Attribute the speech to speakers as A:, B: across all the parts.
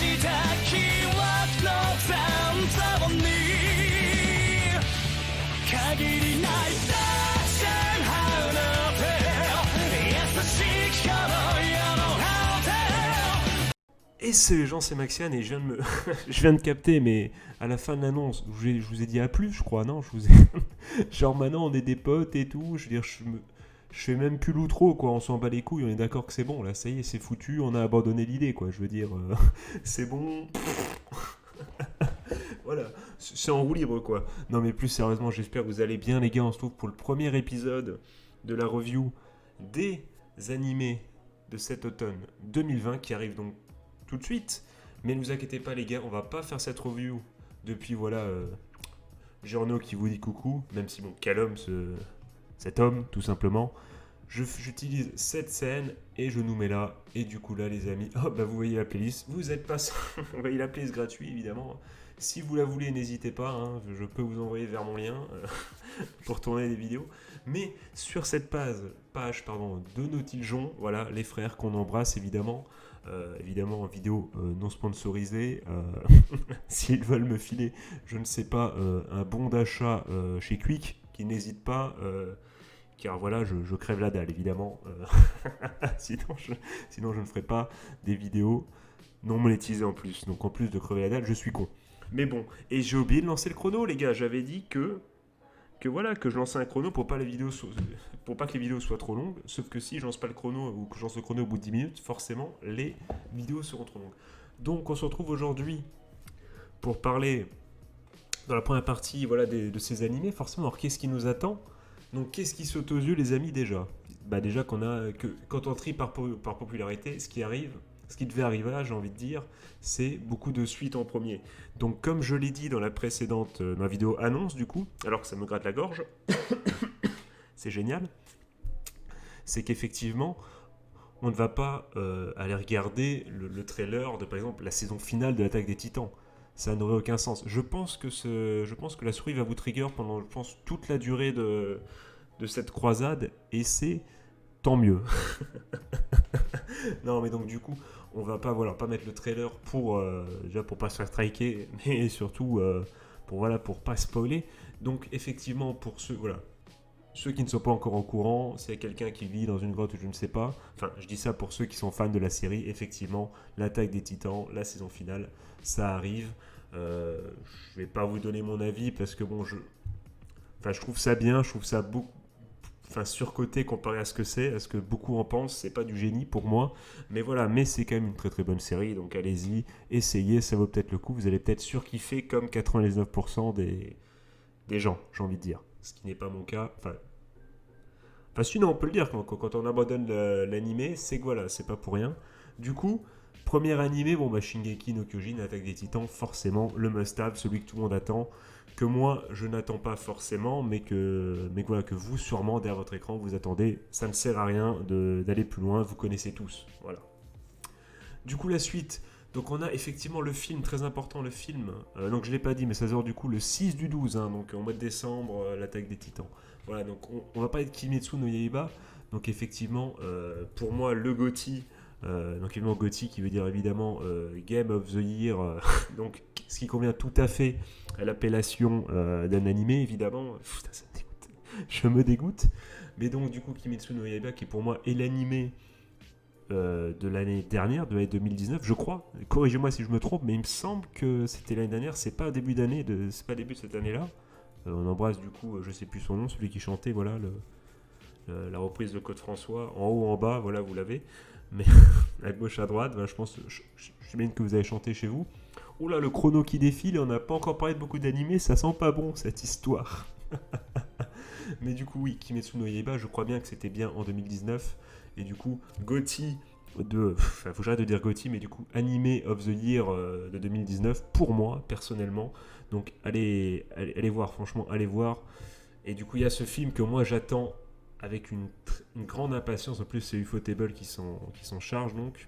A: した記憶の残像に限りないダッシュハウの手優しきこの世の果て。
B: Et salut les gens, c'est Maxian et je viens de capter, mais à la fin de l'annonce, je vous ai dit à plus, je crois, non, genre maintenant on est des potes et tout, je veux dire, je fais même plus l'outro, quoi, on s'en bat les couilles, on est d'accord que c'est bon, là, ça y est, c'est foutu, on a abandonné l'idée, quoi, je veux dire, c'est bon. Voilà, c'est en roue libre, quoi. Non, mais plus sérieusement, j'espère que vous allez bien, les gars, on se trouve pour le premier épisode de la review des animés de cet automne 2020, qui arrive donc tout de suite. Mais ne vous inquiétez pas, les gars, on va pas faire cette review depuis, voilà, Giorno qui vous dit coucou, même si, bon, quel homme, cet homme, tout simplement. J'utilise cette scène et je nous mets là. Et du coup, là, les amis, oh, bah, vous voyez la playlist. Vous êtes pas vous voyez la playlist gratuite, évidemment. Si vous la voulez, n'hésitez pas. Hein, je peux vous envoyer vers mon lien pour tourner des vidéos. Mais sur cette page de Nautiljon, voilà, les frères qu'on embrasse, évidemment. Évidemment en vidéo non sponsorisée, s'ils veulent me filer, je ne sais pas, un bon d'achat chez Quick, qui n'hésite pas, car voilà, je crève la dalle, évidemment, sinon je ne ferai pas des vidéos non monétisées en plus, donc en plus de crever la dalle, je suis con. Mais bon, et j'ai oublié de lancer le chrono, les gars, j'avais dit que voilà, que je lançais un chrono pour pas que les vidéos soient trop longues, sauf que si je lance pas le chrono ou que je lance le chrono au bout de 10 minutes, forcément les vidéos seront trop longues. Donc on se retrouve aujourd'hui pour parler dans la première partie, voilà, de ces animés, forcément. Alors qu'est-ce qui nous attend? Donc qu'est-ce qui saute aux yeux, les amis, déjà? Bah déjà quand on trie par popularité, ce qui devait arriver là, j'ai envie de dire, c'est beaucoup de suites en premier. Donc comme je l'ai dit dans la précédente, ma vidéo annonce du coup, alors que ça me gratte la gorge, c'est génial, c'est qu'effectivement, on ne va pas aller regarder le trailer de, par exemple, la saison finale de l'Attaque des Titans. Ça n'aurait aucun sens. Je pense que la souris va vous trigger pendant, je pense, toute la durée de cette croisade, et c'est tant mieux. Non, mais donc du coup, on va pas mettre le trailer déjà pour pas se faire striker, mais surtout pour pas spoiler. Donc effectivement, pour ceux qui ne sont pas encore au courant, c'est quelqu'un qui vit dans une grotte ou je ne sais pas. Enfin, je dis ça pour ceux qui sont fans de la série. Effectivement, l'Attaque des Titans, la saison finale, ça arrive. Je vais pas vous donner mon avis parce que bon, je trouve ça bien, je trouve ça beaucoup, surcoté comparé à ce que c'est, à ce que beaucoup en pensent. C'est pas du génie pour moi, mais voilà, mais c'est quand même une très très bonne série, donc allez-y, essayez, ça vaut peut-être le coup, vous allez peut-être surkiffer comme 99% des gens, j'ai envie de dire, ce qui n'est pas mon cas, sinon on peut le dire, quand on abandonne l'animé, c'est que voilà, c'est pas pour rien. Du coup, premier animé, Shingeki no Kyojin, Attaque des Titans, forcément, le must-have, celui que tout le monde attend, que moi, je n'attends pas forcément, mais que vous, sûrement, derrière votre écran, vous attendez. Ça ne sert à rien d'aller plus loin, vous connaissez tous. Voilà. Du coup, la suite. Donc, on a effectivement le film, très important, le film. Donc, je ne l'ai pas dit, mais ça sort du coup le 6 du 12, hein, donc en mois de décembre, l'Attaque des Titans. Voilà, donc on va parler de Kimetsu no Yaiba. Donc, effectivement, pour moi, le GOTY. Donc évidemment GOTY qui veut dire évidemment Game of the Year, donc ce qui convient tout à fait à l'appellation d'un animé, évidemment. Putain, ça me dégoûte. Je me dégoûte. Mais donc du coup Kimetsu no Yaiba qui pour moi est l'animé de l'année dernière, de l'année 2019, je crois. Corrigez-moi si je me trompe, mais il me semble que c'était l'année dernière. C'est pas début d'année, c'est pas début de cette année-là. On embrasse du coup, je sais plus son nom, celui qui chantait, voilà, la reprise de Code François, en haut, en bas, voilà, vous l'avez. Mais à gauche, à droite, je pense, j'imagine que vous avez chanté chez vous. Oh là, le chrono qui défile, et on n'a pas encore parlé de beaucoup d'animés, ça sent pas bon cette histoire. Mais du coup, oui, Kimetsu no Yaiba, je crois bien que c'était bien en 2019. Et du coup, GOTY faut que j'arrête de dire GOTY, mais du coup, Animé of the Year de 2019, pour moi, personnellement. Donc, allez voir, franchement, allez voir. Et du coup, il y a ce film que moi, j'attends avec une grande impatience. En plus, c'est Ufotable qui s'en charge, donc.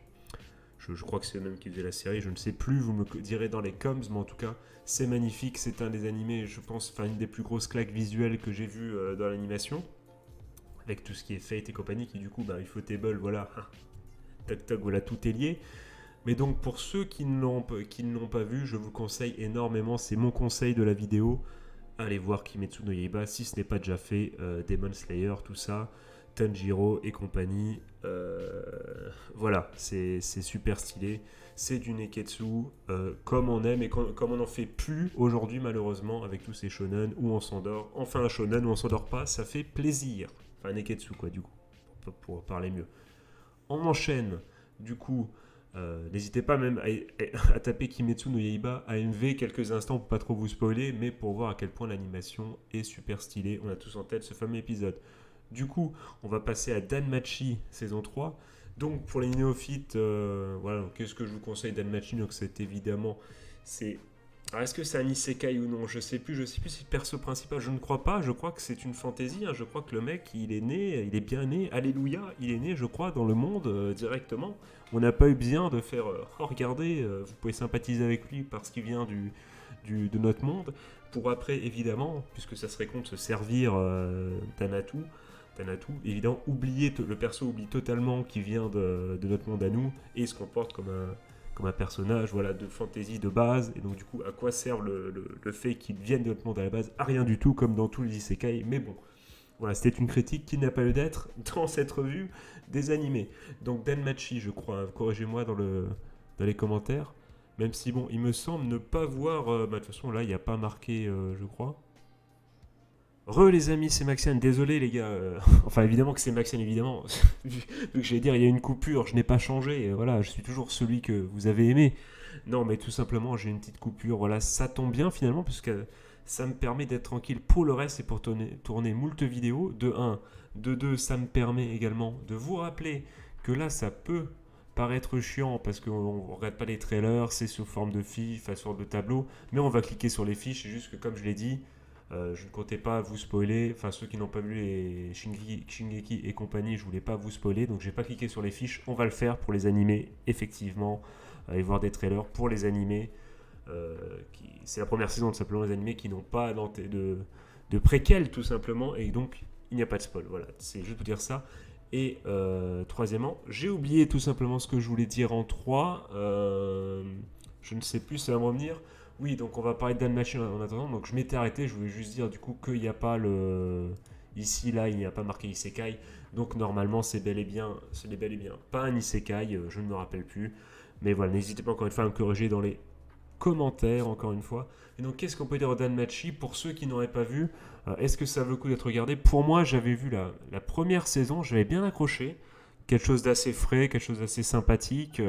B: Je crois que c'est le même qui faisait la série, je ne sais plus, vous me direz dans les coms, mais en tout cas, c'est magnifique, c'est un des animés, je pense, une des plus grosses claques visuelles que j'ai vues dans l'animation, avec tout ce qui est Fate et compagnie, qui du coup, Ufotable, voilà, toc toc, voilà, tout est lié. Mais donc pour ceux qui ne l'ont pas vu, je vous conseille énormément, c'est mon conseil de la vidéo, allez voir Kimetsu no Yaiba si ce n'est pas déjà fait, Demon Slayer, tout ça, Tanjiro et compagnie. Voilà, c'est super stylé. C'est du Neketsu, comme on aime et comme on n'en fait plus aujourd'hui malheureusement avec tous ces shonen où on s'endort. Enfin un shonen où on s'endort pas, ça fait plaisir. Enfin Neketsu quoi du coup, pour parler mieux. On enchaîne du coup. N'hésitez pas même à taper Kimetsu no Yaiba AMV quelques instants pour pas trop vous spoiler, mais pour voir à quel point l'animation est super stylée. On a tous en tête ce fameux épisode. Du coup, on va passer à Danmachi saison 3. Donc pour les néophytes, voilà, qu'est-ce que je vous conseille Danmachi? Donc c'est évidemment, c'est... Alors est-ce que c'est un isekai ou non? Je sais plus si le perso principal, je ne crois pas, je crois que c'est une fantaisie, je crois que le mec, il est bien né, alléluia, il est né, je crois, dans le monde directement. On n'a pas eu besoin de faire, regardez, vous pouvez sympathiser avec lui parce qu'il vient de notre monde, pour après, évidemment, puisque ça serait con de se servir Tanatu, évidemment, le perso oublie totalement qu'il vient de notre monde à nous et se comporte comme un personnage voilà, de fantasy de base. Et donc, du coup, à quoi sert le fait qu'il vienne de notre monde à la base? À rien du tout, comme dans tous les isekai. Mais bon, voilà, c'était une critique qui n'a pas lieu d'être dans cette revue des animés. Donc, Danmachi, je crois, hein, corrigez-moi dans les commentaires. Même si, bon, il me semble ne pas voir... de toute façon, là, il n'y a pas marqué, je crois. Les amis, c'est Maxiane, désolé les gars, enfin évidemment que c'est Maxiane, évidemment, vu que j'allais dire il y a une coupure, je n'ai pas changé, voilà, je suis toujours celui que vous avez aimé. Non mais tout simplement j'ai une petite coupure, voilà, ça tombe bien finalement, puisque ça me permet d'être tranquille pour le reste et pour tourner moult vidéos, de 1, de 2, ça me permet également de vous rappeler que là ça peut paraître chiant parce qu'on ne regarde pas les trailers, c'est sous forme de fiches, sous forme de tableau, mais on va cliquer sur les fiches, c'est juste que comme je l'ai dit, je ne comptais pas vous spoiler, enfin ceux qui n'ont pas vu les Shingeki et compagnie, je voulais pas vous spoiler, donc j'ai pas cliqué sur les fiches, on va le faire pour les animés, effectivement, et voir des trailers pour les animés, c'est la première saison de simplement les animés qui n'ont pas de préquel tout simplement, et donc il n'y a pas de spoil, voilà, c'est juste pour dire ça. Et troisièmement, j'ai oublié tout simplement ce que je voulais dire en 3, je ne sais plus, ça va me revenir. Oui, donc on va parler de Danmachi en attendant. Donc je m'étais arrêté, je voulais juste dire du coup qu'il n'y a pas ici, là, il n'y a pas marqué Isekai. Donc normalement, ce n'est bel et bien pas un Isekai, je ne me rappelle plus. Mais voilà, n'hésitez pas encore une fois à me corriger dans les commentaires, encore une fois. Et donc qu'est-ce qu'on peut dire de Danmachi pour ceux qui n'auraient pas vu? Est-ce que ça vaut le coup d'être regardé? Pour moi, j'avais vu la première saison, j'avais bien accroché. Quelque chose d'assez frais, quelque chose d'assez sympathique.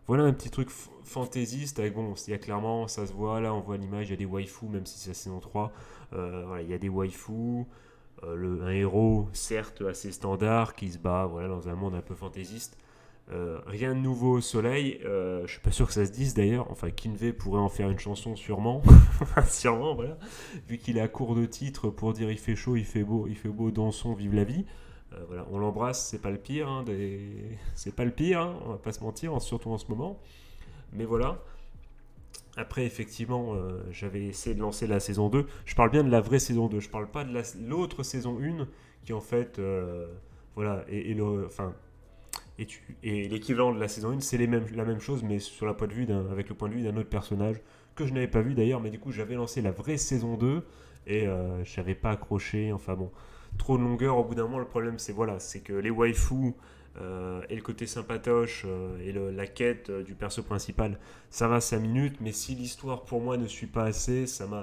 B: Voilà un petit truc fantaisiste avec, bon, il y a clairement, ça se voit, là on voit l'image, il y a des waifus, même si c'est la saison 3, voilà, il y a des waifus, un héros certes assez standard qui se bat voilà, dans un monde un peu fantaisiste. Rien de nouveau au soleil, je suis pas sûr que ça se dise d'ailleurs, enfin Kinvey pourrait en faire une chanson sûrement, sûrement voilà, vu qu'il est à court de titres pour dire il fait chaud, il fait beau, dansons, vive la vie. Voilà, on l'embrasse, c'est pas le pire, c'est pas le pire, on va pas se mentir, surtout en ce moment. Mais voilà. Après, effectivement, j'avais essayé de lancer la saison 2. Je parle bien de la vraie saison 2, je parle pas de l'autre saison 1 qui en fait, voilà, et l'équivalent de la saison 1, c'est la même chose, mais sur la point de vue avec le point de vue d'un autre personnage que je n'avais pas vu d'ailleurs, mais du coup, j'avais lancé la vraie saison 2 et je n'avais pas accroché, enfin bon. Trop de longueur au bout d'un moment, le problème c'est que les waifus et le côté sympatoche et la quête du perso principal, ça va 5 minutes, mais si l'histoire pour moi ne suit pas assez, ça m'a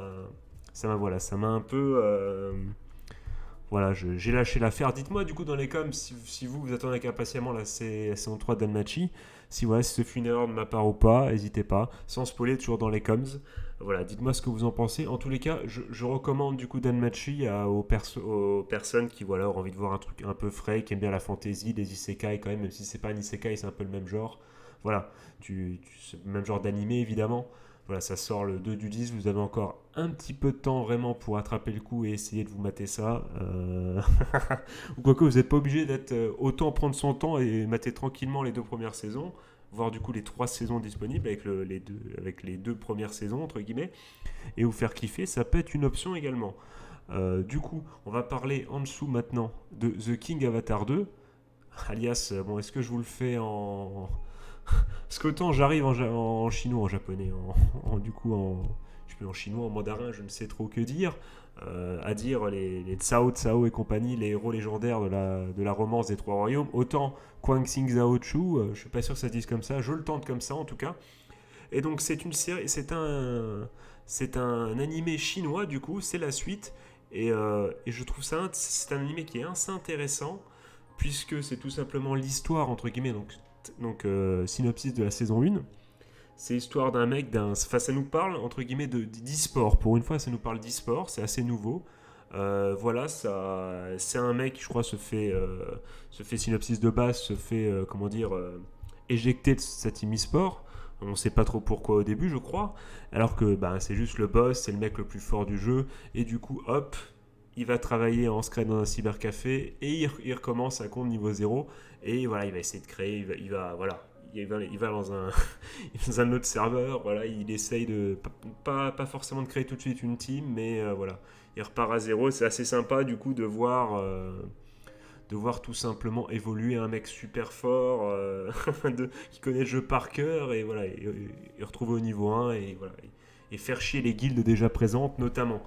B: un peu voilà, j'ai lâché l'affaire. Dites-moi du coup dans les coms si vous attendez avec impatiemment la saison 3 d'Anmachi, si ce fut une erreur de ma part ou pas, n'hésitez pas, sans spoiler, toujours dans les coms. Voilà, dites-moi ce que vous en pensez. En tous les cas, je recommande du coup Danmachi aux personnes qui voilà, auront envie de voir un truc un peu frais, qui aiment bien la fantasy, les isekai quand même si c'est pas un isekai, c'est un peu le même genre. Voilà, c'est le même genre d'animé évidemment. Voilà, ça sort le 2 du 10, vous avez encore un petit peu de temps vraiment pour attraper le coup et essayer de vous mater ça. Ou quoique vous n'êtes pas obligé d'être autant prendre son temps et mater tranquillement les 2 premières saisons, voire du coup les 3 saisons disponibles avec les 2 premières saisons entre guillemets, et vous faire kiffer, ça peut être une option également. Du coup, on va parler en dessous maintenant de The King Avatar 2, alias, bon, est-ce que je vous le fais Parce qu'autant j'arrive en chinois, en japonais, du coup je sais plus, en chinois, en mandarin, je ne sais trop que dire, à dire les Cao Cao et compagnie, les héros légendaires de la romance des Trois Royaumes, autant Quang Xing Zhao Chu, je suis pas sûr que ça se dise comme ça, je le tente comme ça en tout cas. Et donc c'est une série, c'est un animé chinois du coup, c'est la suite. Et je trouve ça, c'est un animé qui est assez intéressant, puisque c'est tout simplement l'histoire, entre guillemets, synopsis de la saison 1. C'est l'histoire d'un mec, enfin ça nous parle, entre guillemets, d'e-sport. Pour une fois, ça nous parle d'e-sport, c'est assez nouveau. Voilà, c'est un mec qui, je crois, se fait synopsis de base, se fait, éjecter de cette team e-sport. On ne sait pas trop pourquoi au début, je crois. Alors que c'est juste le boss, c'est le mec le plus fort du jeu. Et du coup, hop, il va travailler en secret dans un cybercafé et il recommence à compte niveau 0. Et voilà, il va essayer de créer, il va dans dans un autre serveur. Voilà, il essaye de, pas forcément de créer tout de suite une team, mais voilà, il repart à 0. C'est assez sympa du coup de voir tout simplement évoluer un mec super fort qui connaît le jeu par cœur et voilà, et retrouver au niveau 1 et voilà, et faire chier les guildes déjà présentes notamment.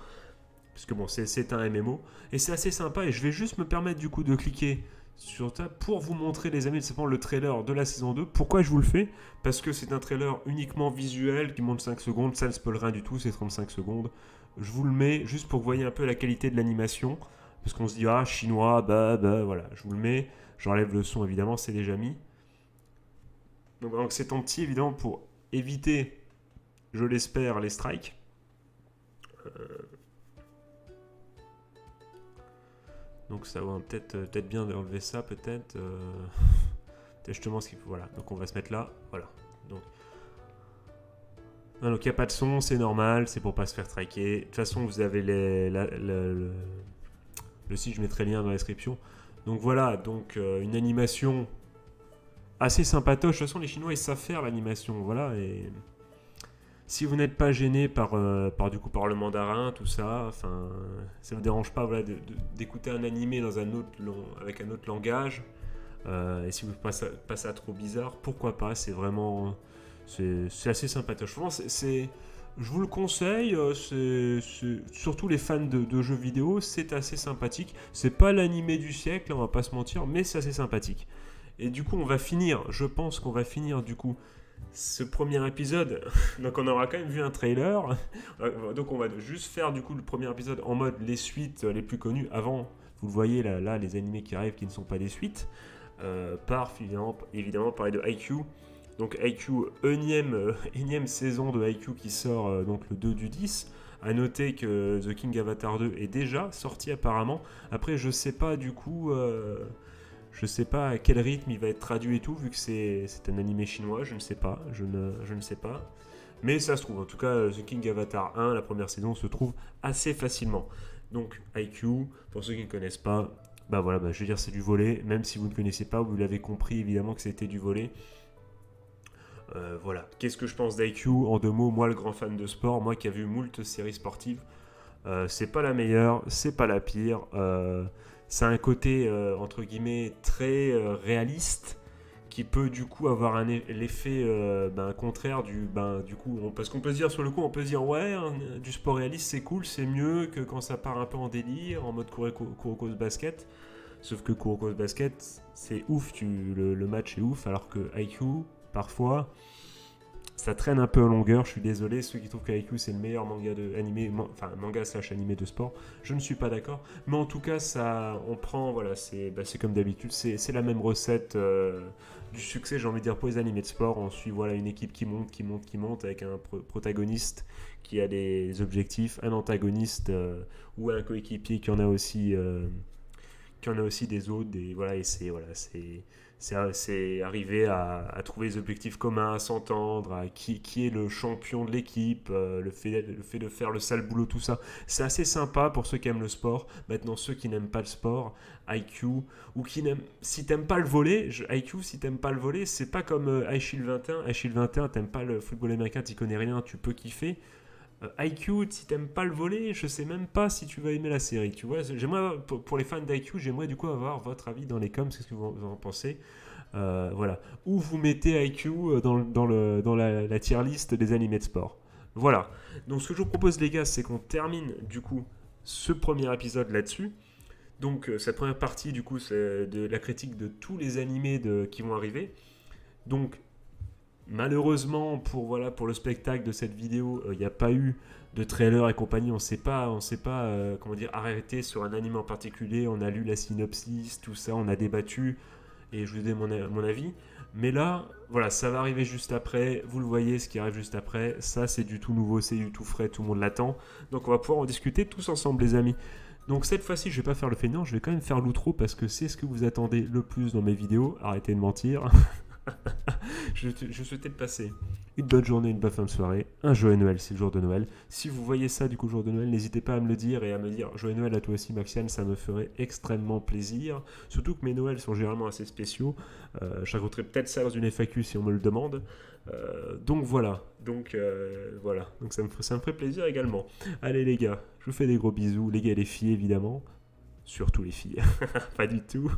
B: Parce que bon, c'est un MMO et c'est assez sympa et je vais juste me permettre du coup de cliquer sur ça pour vous montrer les amis le trailer de la saison 2. Pourquoi je vous le fais? Parce que c'est un trailer uniquement visuel qui monte 5 secondes, ça ne spoil rien du tout, c'est 35 secondes. Je vous le mets juste pour que vous voyez un peu la qualité de l'animation. Parce qu'on se dit, ah, chinois, voilà, je vous le mets. J'enlève le son, évidemment, c'est déjà mis. Donc c'est en petit, évidemment, pour éviter, je l'espère, les strikes. Donc ça va peut-être bien d'enlever ça, peut-être. Peut-être justement ce qu'il faut. Voilà, donc on va se mettre là. Voilà. Donc il n'y a pas de son, c'est normal, c'est pour pas se faire striker. De toute façon, vous avez le site, je mettrai le lien dans la description. Donc voilà, une animation assez sympatoche. De toute façon, les Chinois, ils savent faire l'animation. Voilà, et si vous n'êtes pas gêné par le mandarin, tout ça, enfin, ça ne vous dérange pas voilà, d'écouter un animé dans avec un autre langage. Et si vous ne trouvez pas ça trop bizarre, pourquoi pas, c'est vraiment... C'est assez sympatoche. Je vous le conseille, surtout les fans de jeux vidéo, c'est assez sympathique. C'est pas l'animé du siècle, on va pas se mentir, mais c'est assez sympathique. Et du coup, je pense qu'on va finir du coup ce premier épisode. Donc on aura quand même vu un trailer. Donc on va juste faire du coup le premier épisode en mode les suites les plus connues. Avant, vous le voyez là les animés qui arrivent qui ne sont pas des suites. Évidemment parler de IQ. Donc IQ, énième saison de IQ qui sort donc le 2 du 10. A noter que The King Avatar 2 est déjà sorti apparemment. Après je sais pas du coup, je sais pas à quel rythme il va être traduit et tout, vu que c'est un animé chinois, je ne sais pas, je ne sais pas. Mais ça se trouve, en tout cas The King Avatar 1, la première saison, se trouve assez facilement. Donc IQ, pour ceux qui ne connaissent pas, je veux dire c'est du volley, même si vous ne connaissez pas, vous l'avez compris évidemment que c'était du volley. Voilà. Qu'est-ce que je pense d'IQ? En 2 mots, moi le grand fan de sport, moi qui a vu moult séries sportives, c'est pas la meilleure, c'est pas la pire. C'est un côté entre guillemets très réaliste qui peut du coup avoir l'effet contraire du coup, parce qu'on peut se dire sur le coup, on peut se dire ouais, du sport réaliste c'est cool, c'est mieux que quand ça part un peu en délire, en mode Kuroko's Basket. Sauf que Kuroko's Basket, c'est ouf, le match est ouf, alors que IQ, parfois, ça traîne un peu en longueur. Je suis désolé, ceux qui trouvent qu'IQ c'est le meilleur manga manga/animé de sport, je ne suis pas d'accord. Mais en tout cas, on prend, voilà, c'est comme d'habitude, c'est la même recette du succès, j'ai envie de dire, pour les animés de sport. On suit voilà, une équipe qui monte avec un protagoniste qui a des objectifs, un antagoniste ou un coéquipier qui en a aussi des autres, c'est arriver à trouver des objectifs communs, à s'entendre, à qui est le champion de l'équipe, le fait de faire le sale boulot, tout ça. C'est assez sympa pour ceux qui aiment le sport. Maintenant, ceux qui n'aiment pas le sport, IQ, ou si t'aimes pas le volley, IQ, si t'aimes pas le volley, c'est pas comme iShield 21. iShield 21, t'aimes pas le football américain, t'y connais rien, tu peux kiffer. IQ, si t'aimes pas le volley, je sais même pas si tu vas aimer la série. Tu vois, j'aimerais, pour les fans d'IQ, j'aimerais du coup avoir votre avis dans les coms, qu'est-ce que vous en pensez. Voilà. Ou vous mettez IQ dans la tier list des animés de sport. Voilà. Donc ce que je vous propose les gars, c'est qu'on termine du coup ce premier épisode là-dessus. Donc cette première partie du coup c'est de la critique de tous les animés qui vont arriver. Donc malheureusement pour le spectacle de cette vidéo, il n'y a pas eu de trailer et compagnie. On s'est pas comment dire, arrêté sur un anime en particulier. On a lu la synopsis, tout ça, on a débattu et je vous ai donné mon avis. Mais là, voilà, ça va arriver juste après. Vous le voyez, ce qui arrive juste après. Ça, c'est du tout nouveau, c'est du tout frais, tout le monde l'attend. Donc on va pouvoir en discuter tous ensemble, les amis. Donc cette fois-ci, je vais pas faire le feignant, je vais quand même faire l'outro parce que c'est ce que vous attendez le plus dans mes vidéos. Arrêtez de mentir. Je souhaitais te passer une bonne journée, une bonne fin de soirée, un joyeux Noël, c'est le jour de Noël. Si vous voyez ça du coup le jour de Noël, n'hésitez pas à me le dire et à me dire joyeux Noël à toi aussi Maxiane, ça me ferait extrêmement plaisir. Surtout que mes Noëls sont généralement assez spéciaux. Je raconterai peut-être ça dans une FAQ si on me le demande. Donc voilà, donc ça me ferait plaisir également. Allez les gars, je vous fais des gros bisous, les gars et les filles évidemment. Surtout les filles, pas du tout.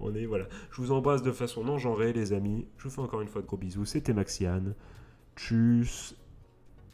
B: Voilà. Je vous embrasse de façon non genrée, les amis. Je vous fais encore une fois de gros bisous. C'était Maxiane. Tchuss.